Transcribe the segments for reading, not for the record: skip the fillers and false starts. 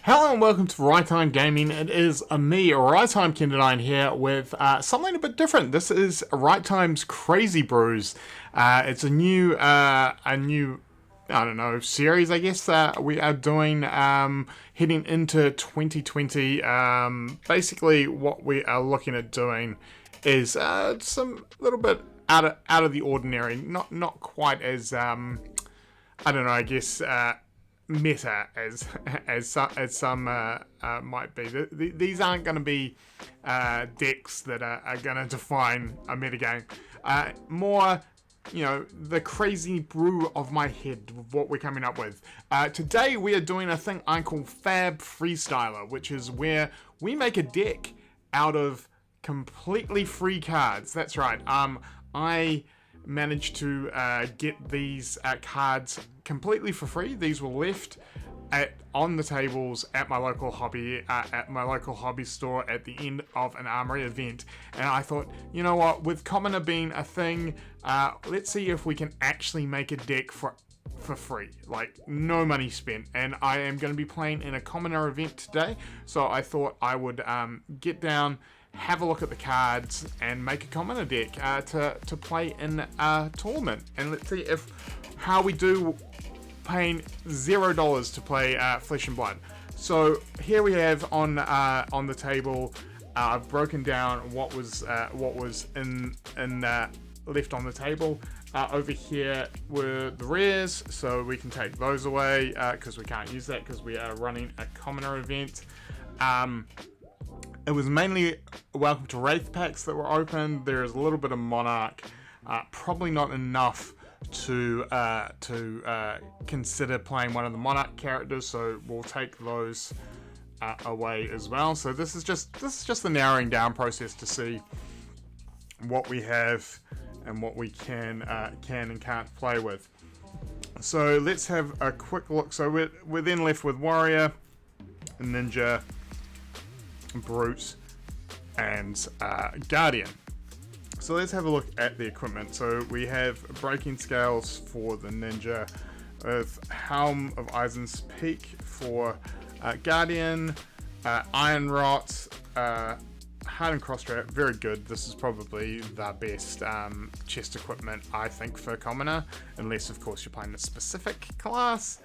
Hello and welcome to Ritetime Gaming. It is me, Ritetime Kinderdine, here with something a bit different. This is Ritime's Crazy Brews. It's a new, I don't know, series, I guess, that we are doing heading into 2020. Basically, what we are looking at doing is some little bit out of the ordinary. Not quite as I don't know, I guess. Meta as some might be. These aren't going to be decks that are going to define a metagame. More, the crazy brew of my head of what we're coming up with. Today we are doing a thing I call Fab Freestyler, which is where we make a deck out of completely free cards. That's right. I managed to get these cards completely for free. These were left on the tables at my local hobby store at the end of an Armory event, and I thought, you know what, with Commoner being a thing, let's see if we can actually make a deck for free, like no money spent. And I am going to be playing in a Commoner event today, so I thought I would get down, have a look at the cards, and make a Commoner deck to play in a tournament. And let's see how we do paying $0 to play Flesh and Blood. So here we have on the table. I've broken down what was in left on the table. Over here were the rares, so we can take those away because we can't use that because we are running a Commoner event. It was mainly welcome to Wraith packs that were opened. There is a little bit of Monarch, probably not enough to consider playing one of the Monarch characters, so we'll take those away as well. So this is just the narrowing down process to see what we have and what we can and can't play with. So let's have a quick look. So we're then left with Warrior, Ninja, Brute, and Guardian. So let's have a look at the equipment. So we have breaking scales for the Ninja, with Helm of Eisen's Peak for Guardian, Iron Rot, Hardened Crossstrap, very good. This is probably the best chest equipment, I think, for Commoner, unless of course you're playing a specific class.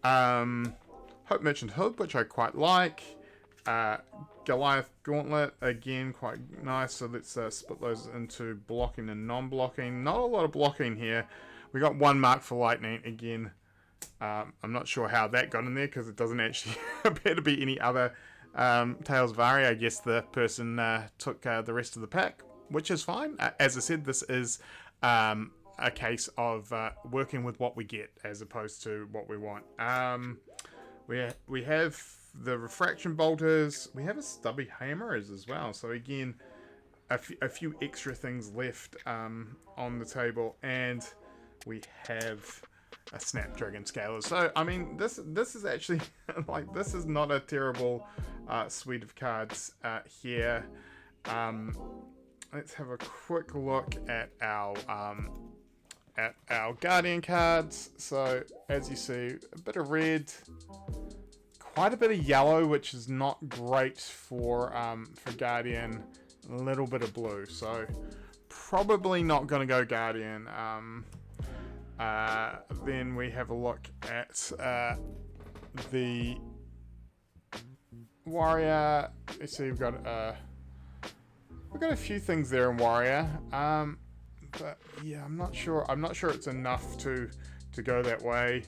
Hope Merchant Hood, which I quite like. Goliath Gauntlet, again, quite nice. So let's split those into blocking and non-blocking. Not a lot of blocking here. We got one Mark for Lightning, again. I'm not sure how that got in there because it doesn't actually appear to be any other Tales of Aria. I guess the person took the rest of the pack, which is fine. As I said, this is a case of working with what we get as opposed to what we want. We have the Refraction Bolters. We have a Stubby Hammerers as well. So again, a few extra things left on the table, and we have a Snapdragon Scaler. So I mean, this is actually like, this is not a terrible suite of cards here. Let's have a quick look at our Guardian cards. So as you see, a bit of red, quite a bit of yellow, which is not great for Guardian. A little bit of blue, so probably not going to go Guardian. Then we have a look at the Warrior. Let's see, we've got a few things there in Warrior, but yeah, I'm not sure it's enough to go that way.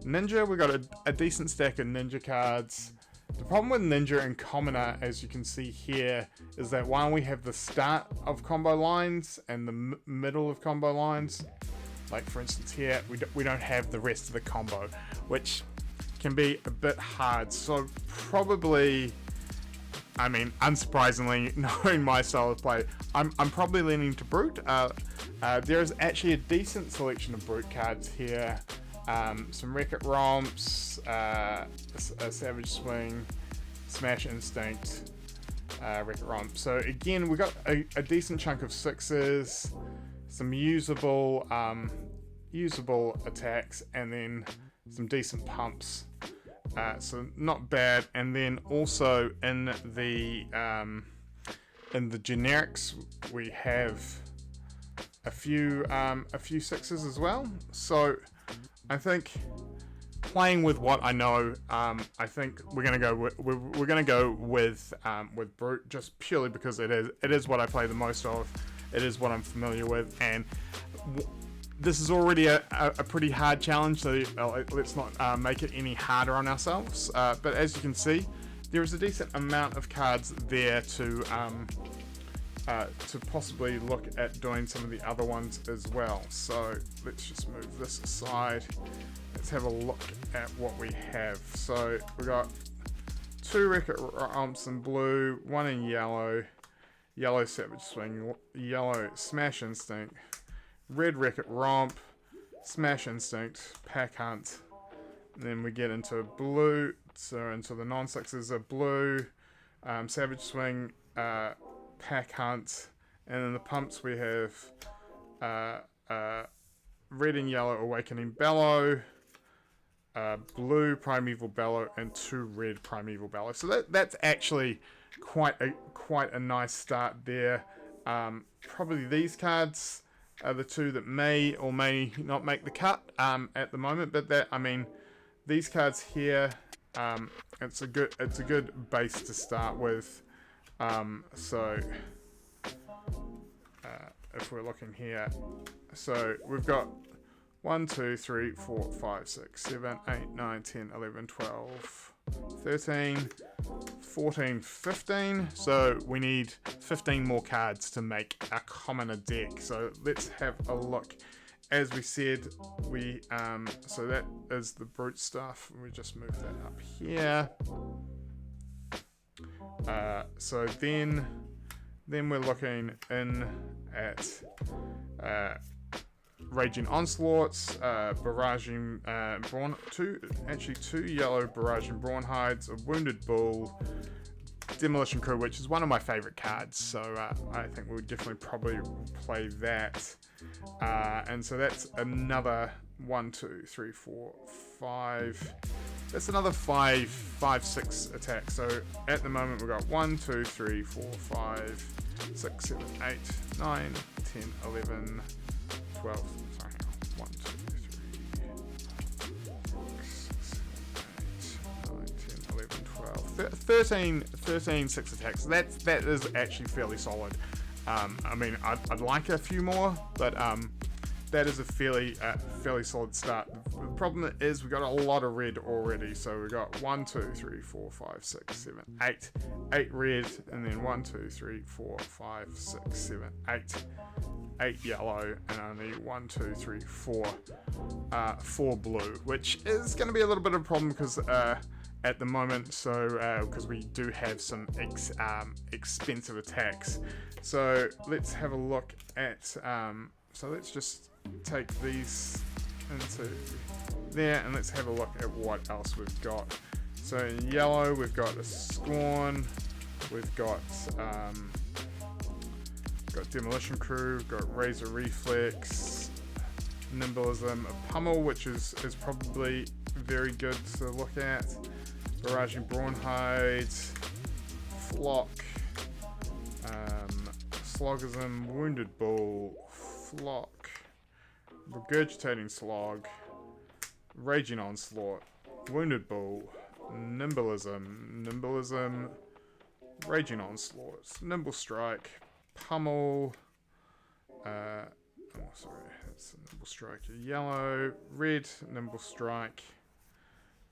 Ninja, we got a decent stack of Ninja cards. The problem with Ninja and Commoner, as you can see here, is that while we have the start of combo lines and the middle of combo lines, like for instance here, we don't have the rest of the combo, which can be a bit hard. So probably, I mean, unsurprisingly, knowing my style of play, I'm probably leaning to Brute. There is actually a decent selection of Brute cards here. Some Wreck-It Romps, a Savage Swing, Smash Instinct, Wreck-It Romp. So again, we got a decent chunk of sixes, some usable usable attacks, and then some decent pumps. So not bad. And then also in the generics we have a few sixes as well. So I think, playing with what I know, I think we're gonna go with Brute, just purely because it is what I play the most of. It is what I'm familiar with, and this is already a pretty hard challenge. So let's not make it any harder on ourselves. But as you can see, there is a decent amount of cards there to possibly look at doing some of the other ones as well. So let's just move this aside. Let's have a look at what we have. So we got 2 Wreck-It Romps in blue, 1 in yellow, yellow Savage Swing, yellow Smash Instinct, red Wreck-It Romp, Smash Instinct, Pack Hunt. And then we get into blue, so into the non-sixes are blue, Savage Swing, Pack Hunt, and in the pumps we have red and yellow Awakening Bellow, blue Primeval Bellow, and 2 red Primeval Bellow. So that's actually quite a nice start there. Probably these cards are the 2 that may or may not make the cut at the moment, but these cards here, it's a good base to start with. If we're looking here, so we've got 1, 2, 3, 4, 5, 6, 7, 8, 9, 10, 11, 12, 13, 14, 15. So we need 15 more cards to make a commoner deck. So let's have a look. As we said, so that is the Brute stuff. We just move that up here. So then we're looking in at Raging Onslaughts, Barraging Brawn, two yellow Barraging Brawnhides, a Wounded Bull, Demolition Crew, which is one of my favorite cards, so I think we'll definitely probably play that. And so that's another 1, 2, 3, 4, 5. That's another 6 attacks. So at the moment we've got 1, 2, 3, 4, 5, 6, 7, 8, 9, 10, 11, 12. Sorry, 1, 2, 3, 6, 7, 8, 9, 10, 11, 12, 13 6 attacks. That is actually fairly solid. I'd like a few more, but that is a fairly solid start. The problem is we've got a lot of red already, so we've got 1, 2, 3, 4, 5, 6, 7, 8. 8 red, and then 1, 2, 3, 4, 5, 6, 7, 8. 8 yellow, and only 1, 2, 3, 4 blue, which is going to be a little bit of a problem because at the moment, because we do have some expensive attacks. So let's have a look at. So let's just take these into there, and let's have a look at what else we've got. So in yellow, we've got a Scorn, we've got Demolition Crew, we've got Razor Reflex, Nimblism, a Pummel, which is probably very good to look at, Barraging Brawnhide, Flock, Slogism, Wounded Bull, Flock, Regurgitating Slog, Raging Onslaught, Wounded Bull, Nimblism, Raging Onslaught, Nimble Strike, Pummel, that's a Nimble Strike, yellow, red, Nimble Strike,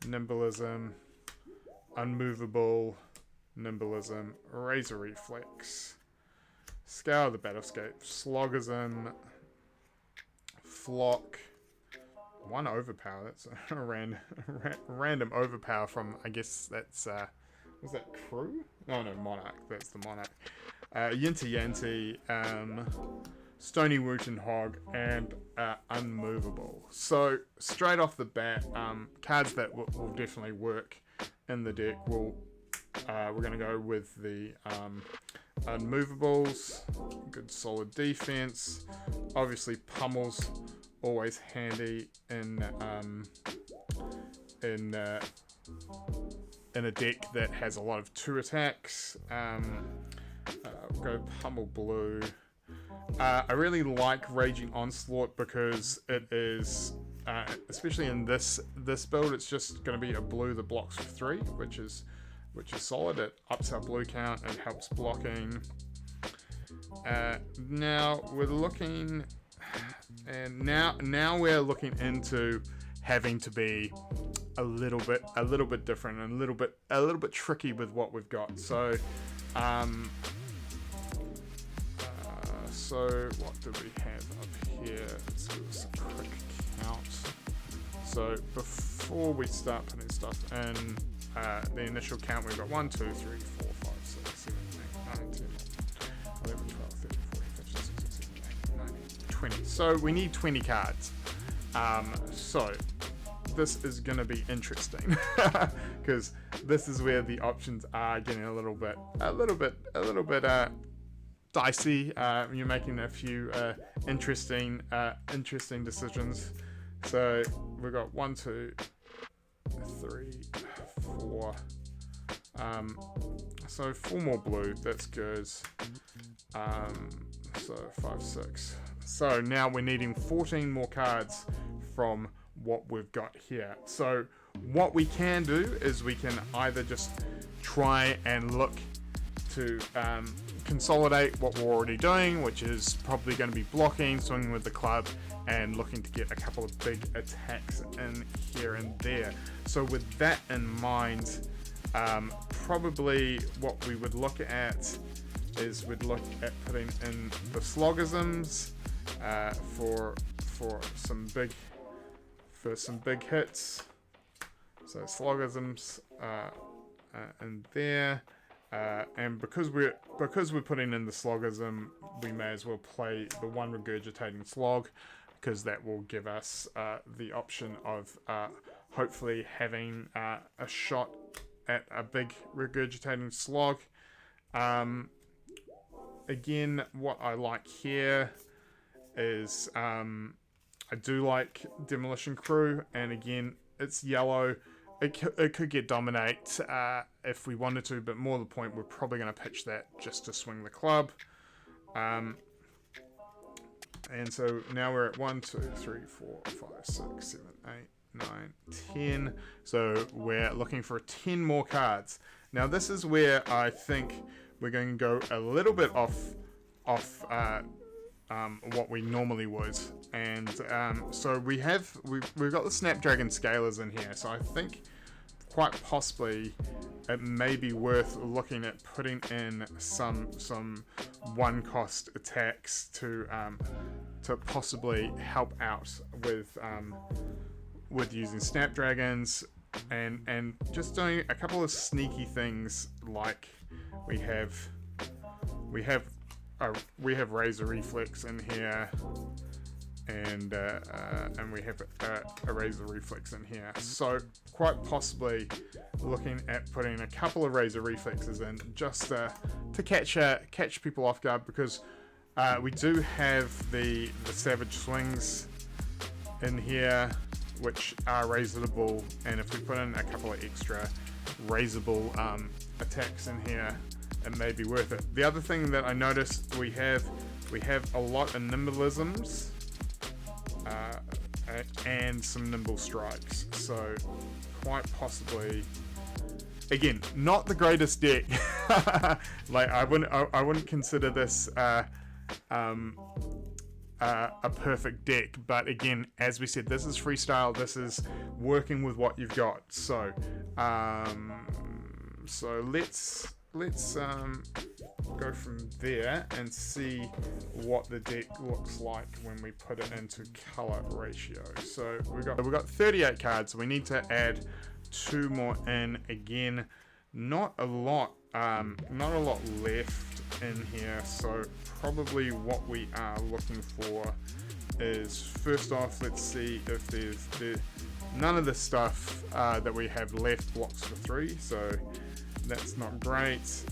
Nimblism, Unmovable, Nimblism, Razor Reflex, Scour the Battlescape, Slogism, Flock, 1 Overpower, that's a random Overpower from, I guess that's, was that Crew? No, Monarch, that's the Monarch. Yinty Yanti, Stony Wooten Hog, and Unmovable. So straight off the bat, cards that will definitely work in the deck we're going to go with the unmovables, good solid defense. Obviously pummels always handy in a deck that has a lot of 2 attacks. We'll go pummel blue. I really like Raging Onslaught because it is, especially in this build, it's just going to be a blue that blocks for 3, which is solid. It ups our blue count and helps blocking. Now we're looking, and now we're looking into having to be a little bit different and a little bit tricky with what we've got. So so what do we have up here? Let's do this a quick count. So before we start putting stuff in, the initial count, we've got 1, 2, 3, 4, 5, 6, 7, 8, 9, 10, 11, 12, 13, 14, 15, 16, 17, 18, 19, 20. So we need 20 cards. So this is going to be interesting because this is where the options are getting a little bit dicey. You're making a few interesting decisions. So we've got 1, 2, 3, 4. So 4 more blue. That's good. So 5, 6. So now we're needing 14 more cards from what we've got here. So what we can do is we can either just try and look to consolidate what we're already doing, which is probably going to be blocking, swinging with the club, and looking to get a couple of big attacks in here and there. So with that in mind, probably what we would look at is we'd look at putting in the Slogisms for some big hits. So Slogisms in there. And because we're putting in the Slogism, we may as well play the 1 regurgitating slog, because that will give us the option of hopefully having a shot at a big regurgitating slog. Again, what I like here is I do like Demolition Crew, and again, it's yellow. It could get Dominate if we wanted to, but more to the point, we're probably going to pitch that just to swing the club. And so now we're at 1, 2, 3, 4, 5, 6, 7, 8, 9, 10. So we're looking for 10 more cards. Now this is where I think we're going to go a little bit off what we normally would, and so we've got the Snapdragon Scalers in here, so I think quite possibly it may be worth looking at putting in some 1-cost attacks to possibly help out with using Snapdragons, and just doing a couple of sneaky things, like we have Razor Reflex in here, and we have a Razor Reflex in here. So quite possibly looking at putting a couple of Razor Reflexes in, just to catch people off guard, because we do have the Savage Swings in here, which are razorable, and if we put in a couple of extra razorable attacks in here, it may be worth it. The other thing that I noticed, we have a lot of Nimblisms and some Nimble Strikes. So quite possibly, again, not the greatest deck. Like I wouldn't consider this a perfect deck, but again, as we said, this is freestyle. This is working with what you've got. So let's go from there and see what the deck looks like when we put it into color ratio. So we've got 38 cards, so we need to add 2 more in. Again, not a lot left in here, so probably what we are looking for is, first off, let's see if there's none of the stuff that we have left blocks for 3. So That's not great.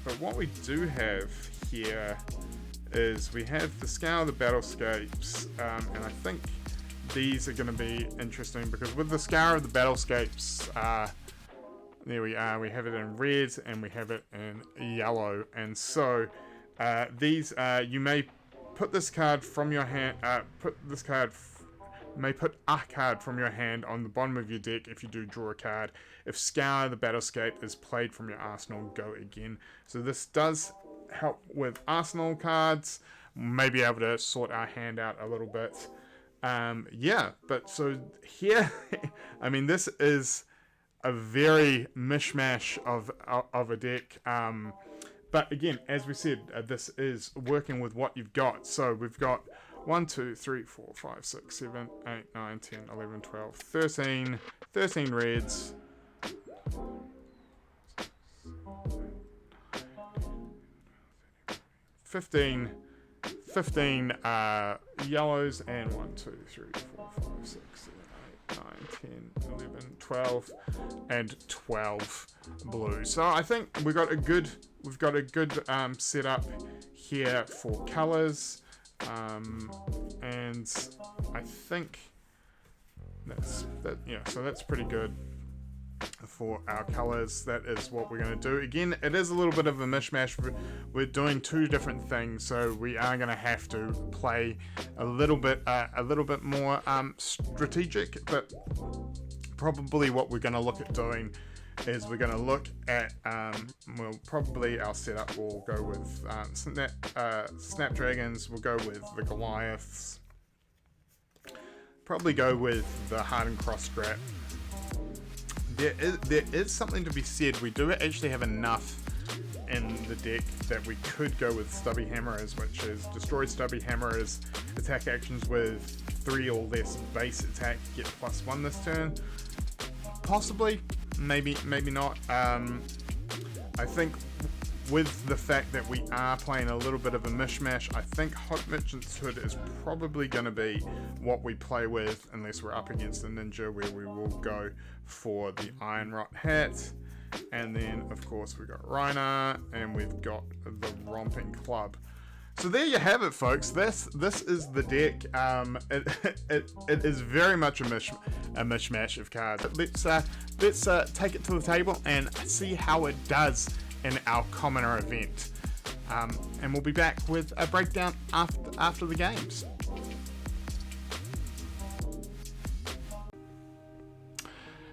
But what we do have here is we have the Scour, the Battlescapes, and I think these are going to be interesting because with the Scour of the Battlescapes, there we are, we have it in red and we have it in yellow, and so these, you may put this card from your hand, may put a card from your hand on the bottom of your deck if you do draw a card. If Scour the Battlescape is played from your arsenal, go again. So this does help with arsenal cards, maybe able to sort our hand out a little bit. Yeah, but so here, I mean, this is a very mishmash of a deck. But again, as we said, this is working with what you've got. So we've got 1, 2, 3, 4, 5, 6, 7, 8, 9, 10, 11, 12, 13 reds. 15 yellows, and 1, 2, 3, 4, 5, 6, 7, 8, 9, 10, 11, 12, and 12 blues. So I think we've got a good setup here for colors, and I think so that's pretty good for our colors. That is what we're going to do. Again, it is a little bit of a mishmash. We're doing two different things, so we are going to have to play a little bit more strategic. But probably what we're going to look at doing is we're going to look at our setup will go with Snapdragons. We'll go with the Goliaths. Probably go with the Hardened Cross Scrap. There is something to be said. We do actually have enough in the deck that we could go with Stubby Hammerers, which is destroy Stubby Hammerers, attack actions with 3 or less base attack, get +1 this turn. Possibly, maybe not. I think with the fact that we are playing a little bit of a mishmash, I think Hot Merchant's Hood is probably going to be what we play with, unless we're up against a ninja, where we will go for the Iron Rot hat. And then, of course, we've got Reiner, and we've got the Romping Club. So there you have it, folks. This is the deck. It is very much a mishmash of cards. Let's take it to the table and see how it does in our commoner event, and we'll be back with a breakdown after the games.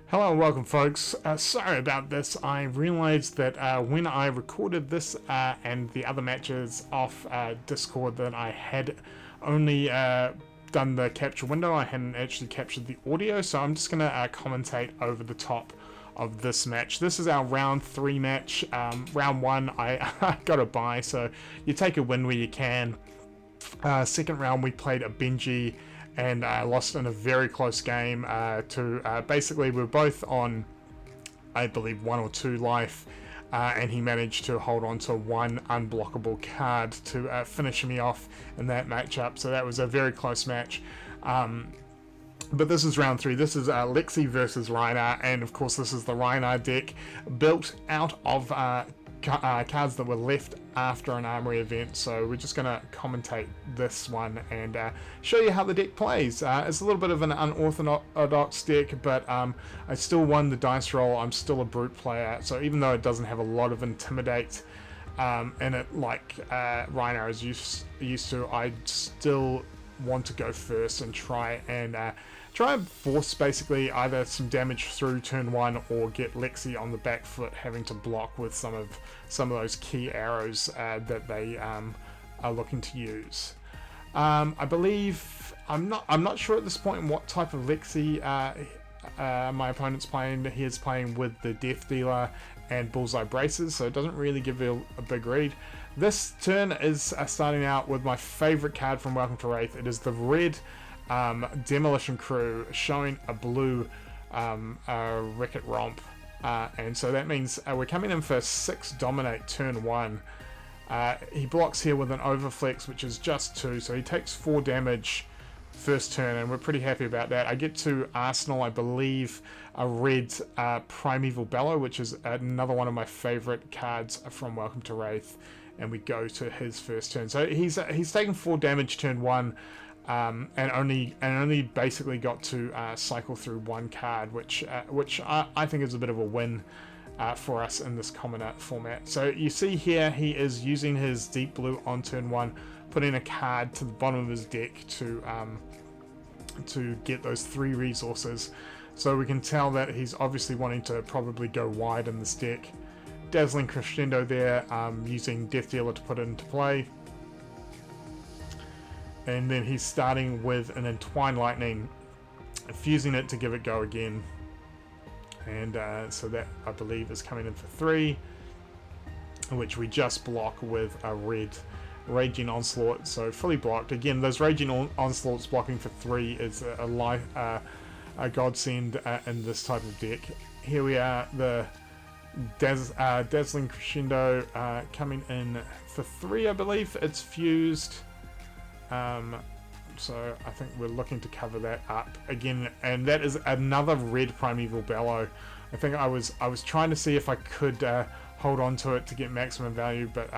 Hello and welcome, folks. Sorry about this. I realized that when I recorded this and the other matches off Discord, that I had only done the capture window. I hadn't actually captured the audio, so I'm just going to commentate over the top of this match. This is our round 3 match. Round 1 I got a bye, so you take a win where you can. Second round we played a Benji and lost in a very close game to basically we were both on, I believe, 1 or 2 life, and he managed to hold on to 1 unblockable card to finish me off in that matchup. So that was a very close match. But this is round 3. This is Lexi versus Reiner, and of course this is the Reiner deck built out of cards that were left after an Armory event. So we're just going to commentate this one and show you how the deck plays. It's a little bit of an unorthodox deck, but I still won the dice roll. I'm still a brute player, so even though it doesn't have a lot of intimidate in it like Reiner is used to, I still want to go first and try and force basically either some damage through turn 1 or get Lexi on the back foot, having to block with some of those key arrows that they are looking to use. I believe I'm not sure at this point what type of Lexi my opponent's playing. He is playing with the Death Dealer and Bullseye Braces, so it doesn't really give you a big read. This turn is starting out with my favorite card from Welcome to Wraith. It is the red Demolition Crew showing a blue Wreck-It Romp, and so that means we're coming in for 6 Dominate turn 1. He blocks here with an Overflex, which is just 2, so he takes 4 damage first turn, and we're pretty happy about that. I get to Arsenal, I believe, a red Primeval Bellow, which is another one of my favorite cards from Welcome to Wraith, and we go to his first turn. So he's taken 4 damage turn 1, and only basically got to cycle through 1 card, which I think is a bit of a win for us in this commoner format. So you see here he is using his Deep Blue on turn 1, putting a card to the bottom of his deck to get those 3 resources. So we can tell that he's obviously wanting to probably go wide in this deck. Dazzling Crescendo there, using Death Dealer to put it into play. And then he's starting with an Entwine Lightning, fusing it to give it go again. And so that, I believe, is coming in for 3, which we just block with a red Raging Onslaught, so fully blocked. Again, those Raging Onslaughts blocking for 3 is a godsend in this type of deck. Here we are, the Dazzling Crescendo coming in for 3, I believe. It's fused, so I think we're looking to cover that up again, and that is another red Primeval Bellow. I think I was trying to see if I could hold on to it to get maximum value, but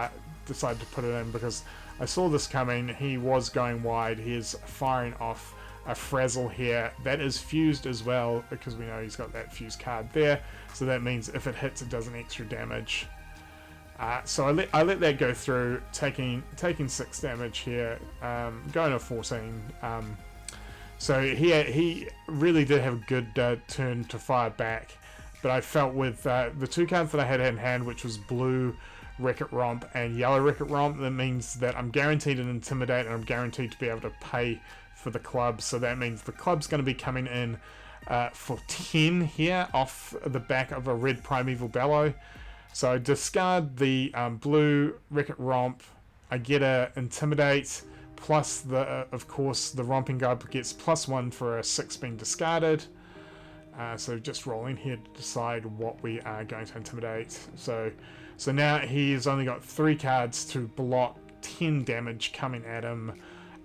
decided to put it in because I saw this coming. He was going wide. He is firing off a Frazzle here. That is fused as well, because we know he's got that fused card there. So that means if it hits, it does an extra damage. So I let that go through, taking 6 damage here, going to 14. So he really did have a good turn to fire back. But I felt with the 2 cards that I had in hand, which was blue Wreck-It Romp and yellow Wreck-It Romp, that means that I'm guaranteed an Intimidate and I'm guaranteed to be able to pay for the club. So that means the club's going to be coming in for 10 here off the back of a red Primeval Bellow. So I discard the blue Wreck-It Romp, I get a Intimidate, plus of course the Romping Guard gets +1 for a 6 being discarded. So just rolling here to decide what we are going to intimidate. So now he's only got 3 cards to block 10 damage coming at him.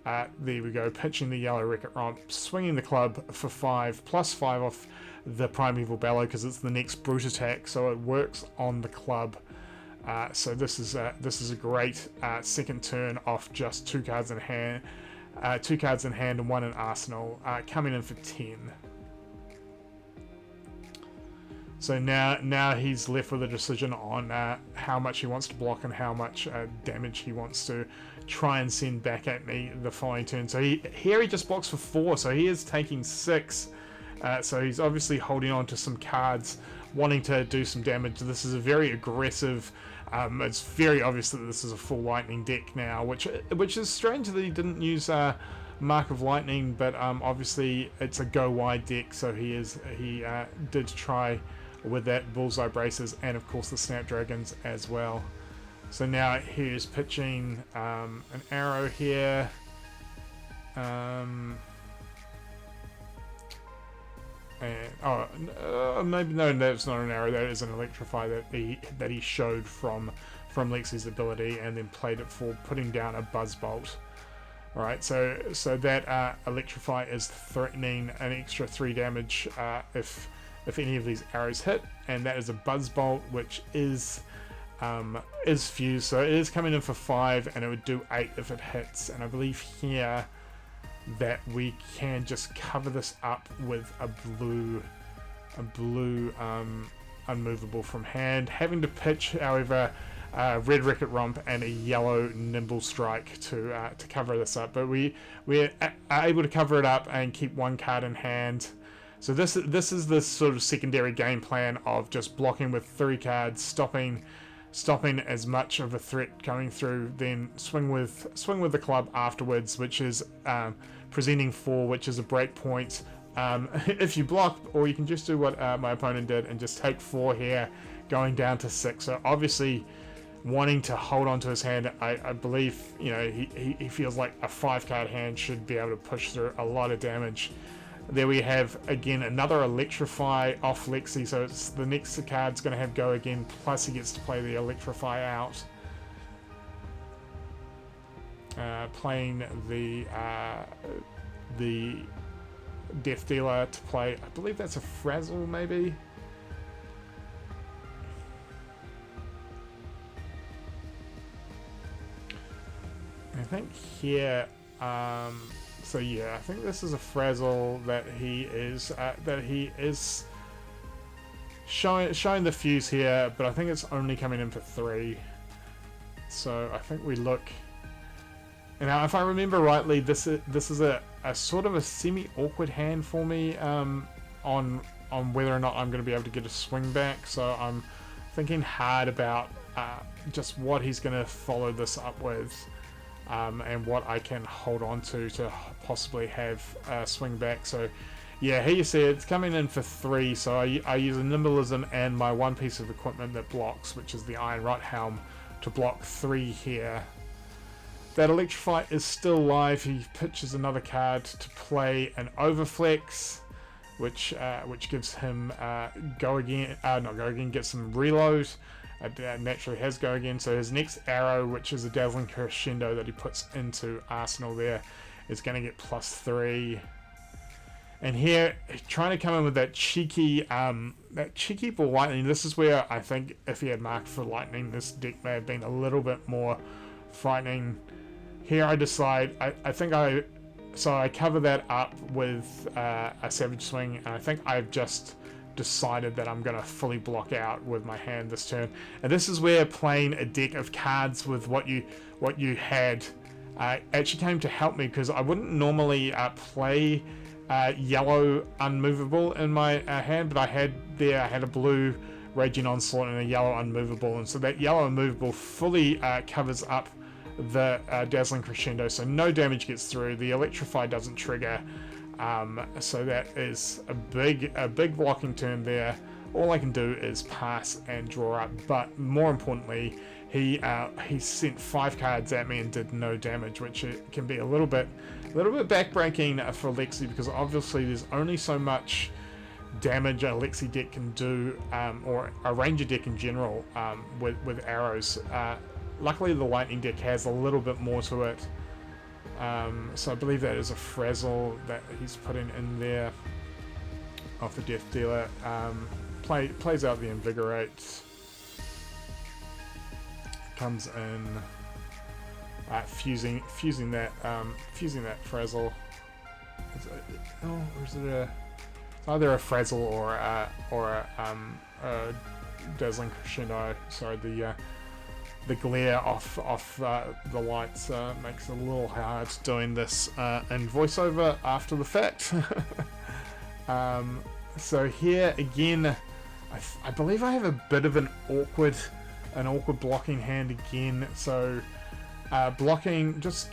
There we go, pitching the yellow Wreck-It Romp, swinging the club for 5, +5 off the Primeval Bellow because it's the next brute attack, so it works on the club. So this is a great second turn off just 2 cards in hand, and 1 in arsenal, coming in for 10. So now he's left with a decision on how much he wants to block and how much damage he wants to try and send back at me the following turn. So here he just blocks for 4, so he is taking 6. So he's obviously holding on to some cards, wanting to do some damage. This is a very aggressive. It's very obvious that this is a full lightning deck now, which is strange that he didn't use Mark of Lightning, but obviously it's a go wide deck, so he did try with that Bullseye Braces and of course the Snapdragons as well. So now he's pitching an arrow here. Maybe no, that's not an arrow. That is an Electrify that he showed from Lexi's ability, and then played it for putting down a Buzzbolt. All right, so that Electrify is threatening an extra 3 damage if any of these arrows hit, and that is a Buzzbolt, which is fused, so it is coming in for 5, and it would do 8 if it hits. And I believe here that we can just cover this up with a blue unmovable from hand, having to pitch, however, red Wreck-It Romp and a yellow Nimble Strike to cover this up. But we're able to cover it up and keep 1 card in hand. So this is the sort of secondary game plan of just blocking with 3 cards, stopping as much of a threat coming through, then swing with the club afterwards, which is presenting 4, which is a break point. If you block, or you can just do what my opponent did and just take 4 here, going down to 6. So obviously wanting to hold on to his hand, I believe, you know, he feels like a 5-card hand should be able to push through a lot of damage. There we have, again, another Electrify off Lexi, so it's the next card's going to have go again, plus he gets to play the Electrify out. Playing the the Death Dealer to play. I believe that's a Frazzle, maybe. I think here, so yeah, I think this is a Frazzle that he is showing the fuse here, but I think it's only coming in for 3. So I think we look. And now, if I remember rightly, this is a sort of a semi-awkward hand for me on whether or not I'm going to be able to get a swing back. So I'm thinking hard about just what he's going to follow this up with, and what I can hold on to possibly have a swing back. So yeah, here you see it's coming in for 3. So I use a Nimblism and my one piece of equipment that blocks, which is the Iron Rot Helm, to block 3 here. That Electrify is still live. He pitches another card to play an Overflex, which gives him Go Again. Not Go Again, gets some reload. Naturally has Go Again. So his next arrow, which is a Dazzling Crescendo that he puts into Arsenal there, is going to get +3. And here, trying to come in with that cheeky ball lightning. This is where I think if he had marked for lightning, this deck may have been a little bit more frightening. Here I decide, so I cover that up with a Savage Swing, and I think I've just decided that I'm going to fully block out with my hand this turn. And this is where playing a deck of cards with what you had actually came to help me, because I wouldn't normally play yellow unmovable in my hand, but I had a blue Raging Onslaught and a yellow unmovable, and so that yellow unmovable fully covers up the Dazzling Crescendo, so no damage gets through. The Electrify doesn't trigger, so that is a big blocking turn there. All I can do is pass and draw up, but more importantly, he sent 5 cards at me and did no damage, which can be a little bit backbreaking for Lexi, because obviously there's only so much damage a Lexi deck can do, or a Ranger deck in general, with arrows. Luckily the Lightning deck has a little bit more to it, so I believe that is a Frazzle that he's putting in there off the Death Dealer. Plays out the Invigorate, comes in, fusing that Frazzle. Is it it's either a Frazzle or a Dazzling Crescendo. Sorry, the glare off the lights makes it a little hard doing this in voiceover after the fact. So here again, I believe I have a bit of an awkward blocking hand again. So blocking, just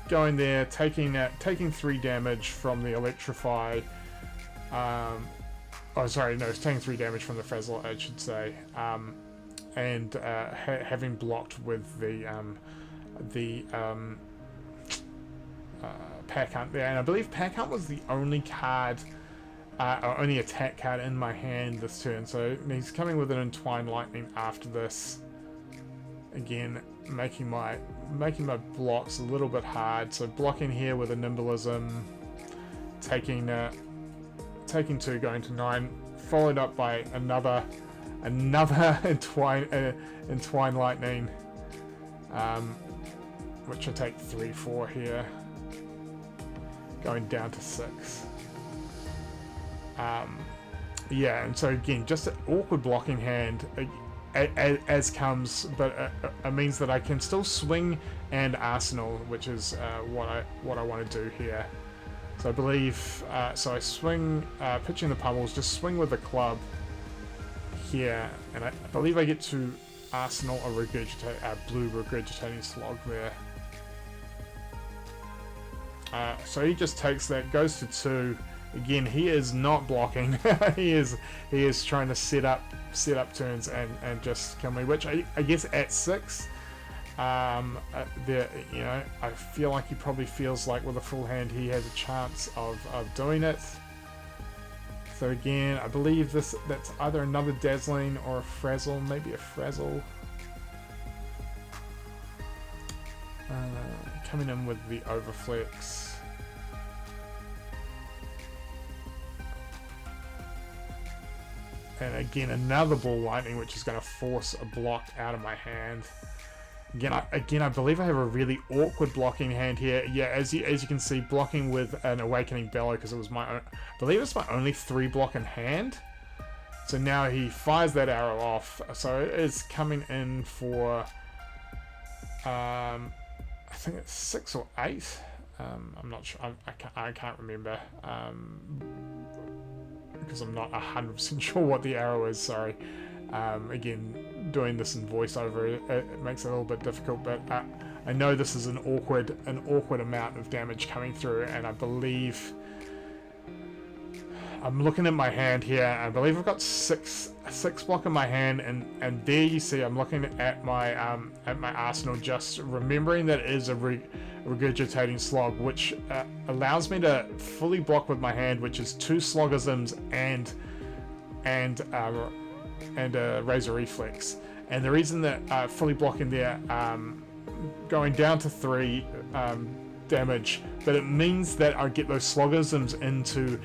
going there, taking 3 damage from the Electrify. It's taking 3 damage from the Frazzle, I should say. And having blocked with the Pack Hunt there, and I believe Pack Hunt was the only card, or only attack card in my hand this turn. So he's coming with an Entwine Lightning after this. Again, making my blocks a little bit hard. So blocking here with a Nimblism, taking 2, going to 9, followed up by another Entwine Lightning, which I take 3 for here, going down to 6. Yeah, and so again, just an awkward blocking hand as comes, but it means that I can still swing and Arsenal, which is what I want to do here. So I believe, so I swing, pitching the pummels, just swing with the club here, and I believe I get to Arsenal a blue Regurgitating Slog there. So he just takes that, goes to 2. Again, he is not blocking. he is trying to set up turns and just kill me, which I guess at 6, I feel like he probably feels like with a full hand he has a chance of doing it. So again, I believe that's either another Dazzling or a Frazzle, maybe a Frazzle. Coming in with the Overflex. And again, another ball lightning, which is going to force a block out of my hand. Again, I believe I have a really awkward blocking hand here. Yeah, as you can see, blocking with an Awakening Bellow, because it was my own, I believe it's my only 3 block in hand. So now he fires that arrow off. So it is coming in for, I think it's 6 or 8. I'm not sure. I can't remember. Because I'm not 100% sure what the arrow is. Sorry. Again, doing this in voiceover, it makes it a little bit difficult, but I know this is an awkward amount of damage coming through, and I believe I'm looking at my hand here. I believe I've got 6 block in my hand, and there you see I'm looking at my arsenal, just remembering that it is a regurgitating slog, which allows me to fully block with my hand, which is 2 slogisms and a Razor Reflex. And the reason that fully blocking there, going down to 3 damage, but it means that I get those slogisms into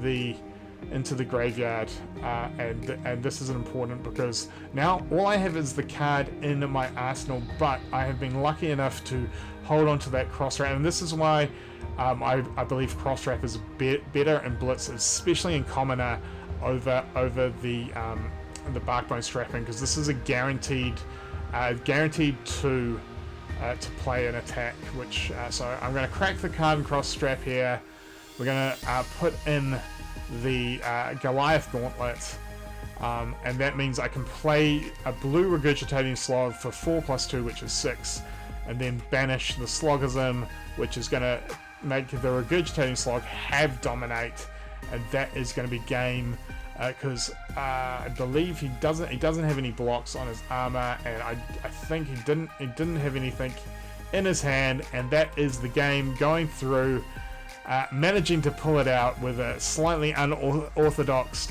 the graveyard, and this is important because now all I have is the card in my arsenal, but I have been lucky enough to hold on to that cross wrap, and this is why I believe cross wrap is better in Blitz, especially in Commoner, over the Barkbone strapping, because this is a guaranteed to play an attack. Which so I'm going to crack the card and cross strap here. We're going to put in the Goliath Gauntlet, and that means I can play a blue Regurgitating Slog for 4+2, which is 6, and then banish the Slogism, which is going to make the Regurgitating Slog have Dominate, and that is going to be game, because I believe he doesn't have any blocks on his armor, and I think he didn't have anything in his hand, and that is the game going through. Managing to pull it out with a slightly unorthodox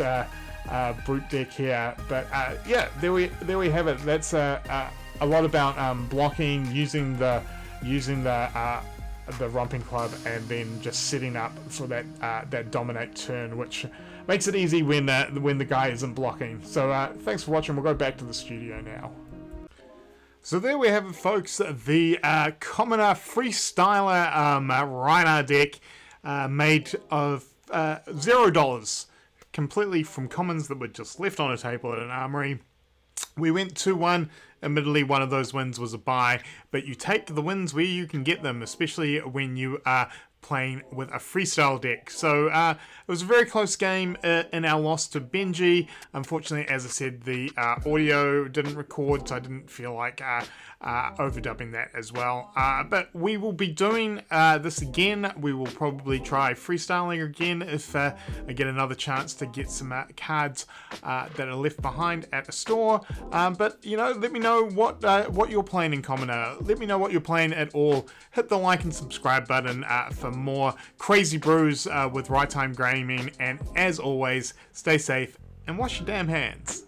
brute deck here, but yeah, there we have it. That's a lot about blocking, using the Romping Club, and then just setting up for that dominate turn, which makes it easy when the guy isn't blocking. So thanks for watching. We'll go back to the studio now. So there we have it, folks. The Commoner Freestyler Rhinar deck, made of $0, completely from commons that were just left on a table at an armory. We went 2-1. Admittedly, one of those wins was a bye, but you take the wins where you can get them, especially when you are playing with a freestyle deck. So it was a very close game in our loss to Benji. Unfortunately, as I said, the audio didn't record, so I didn't feel like overdubbing that as well. But we will be doing this again. We will probably try freestyling again if I get another chance to get some cards that are left behind at the store. But you know, let me know what you're playing in Commoner. Let me know what you're playing at all. Hit the like and subscribe button for more crazy brews with Ritetime Gaming, and as always, stay safe and wash your damn hands.